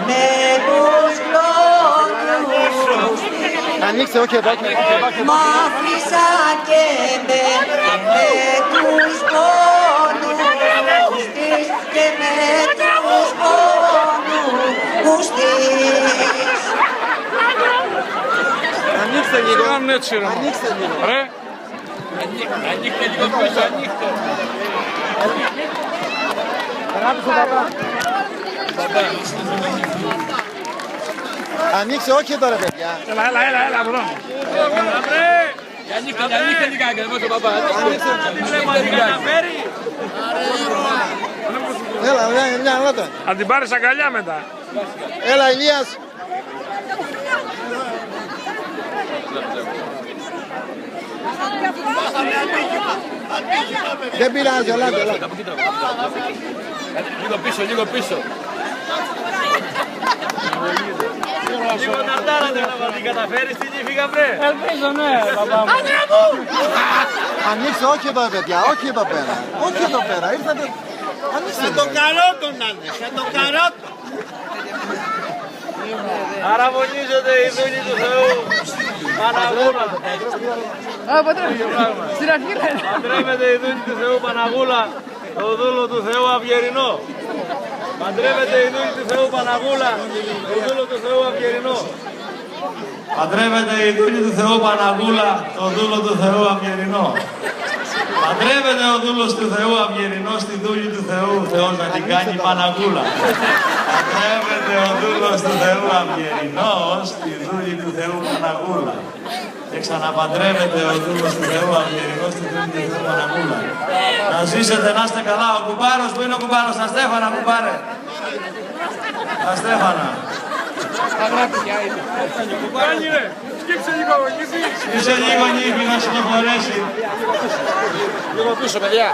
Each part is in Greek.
με τους κλόνους. Ανοίξτε, όχι εδώ. Μ' άφησα και με τους πόνους της και με τους πόνους της. Ανοίξτε λίγο. Κάνουν έτσι ρε. Ανοίξτε λίγο. Ρε. Ανοίχτε λίγο πίσω, ανοίχτε. Ανοίξτε, όχι εδώ ρε παιδιά. Έλα, βρω. Ανοίχτε λιγάκι, δεν može ο παπά. Έλα, έλα. Αν την πάρεις αγκαλιά μετά. Έλα, Ηλίας. Δεν πειράζει, ελάτε. Λίγο πίσω. Λίγο ναρτάρατε να την καταφέρεις την νύφη βρε. Ελπίζω, ναι, παπά μου. Ανοίξτε, όχι εδώ παιδιά, όχι εδώ πέρα. Όχι εδώ πέρα, ήρθατε. Ανοίξτε. Σαν τον καρότο να είναι, σαν τον καρότο. Αραβωνίζονται οι δούλοι του Θεού. Παναγούλα. Στην αρχή λένε. Παντρεύεται η δούλη του Θεού Παναγούλα, το δούλο του Θεού Αυγερινό. Παντρεύεται η δούλη του Θεού Παναγούλα, το δούλο του Θεού Αυγερινό. Παντρεύεται η δούλη του Θεού Παναγούλα, το δούλο του Θεού Αυγερινό. Παντρεύεται ο δούλος του Θεού Αυγερινός στη δούλη του Θεού, Θεός να την κάνει Παναγούλα. Παντρεύεται ο δούλος του Θεού Αυγερινός στη δούλη του Θεού Παναγούλα. Και ξαναπαντρεύεται ο δούλος του Θεού Αυγερινός στη δούλη του Θεού Παναγούλα. Να ζήσετε, να είστε καλά. Ο κουμπάρος, που είναι ο κουμπάρος, τα Στέφανα, κουμπάρε. Τα Στέφανα. Κάνει ρε. Σκύψε λίγο, νύφη. Είσαι λίγο νύφη να συνοχωρέσει. Λίγο πίσω, παιδιά.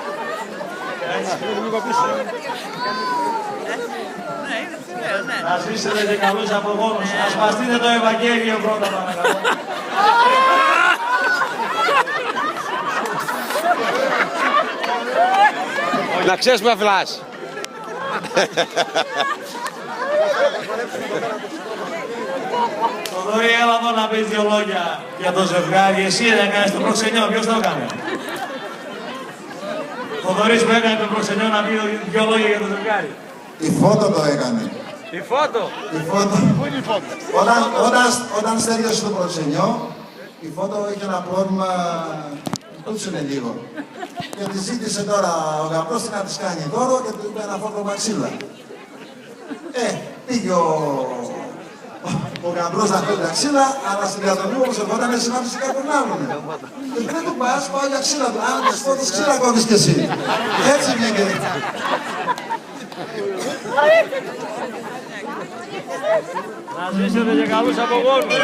Να ζήσετε και καλούς απογόνους. Να σπαστείτε το Ευαγγέλιο πρώτα, παρακαλώ. Να ξέρεις που αφλάς. Θοδωρή, έλα εδώ να πεις δύο λόγια για το ζευγάρι. Εσύ δεν έκανες το προξενιό, ποιος το έκανε? Θοδωρής που έκανε το προξενιό να πει δύο λόγια για το ζευγάρι. Η Φώτο το έκανε. Η Φώτο. Η Φώτο. Όταν στέλνιωσε το προξενιό, η Φώτο είχε ένα πρόβλημα, τούτσουνε λίγο. Και τη ζήτησε τώρα ο γαμπρός να της κάνει δώρο και του είπε ένα φόκο μαξίλα. Πήγε ο γαμπρός να φέρει τα ξύλα, αλλά στην διαδρομή όπως ερχόταν συνάντησε κάποιον άλλον. Και δεν του πας, πάω για ξύλα του. Αν της Φώτος ξύλα κόβεις κι εσύ. Έτσι βγήκε. Να ζήσετε και καλούς απογόνους.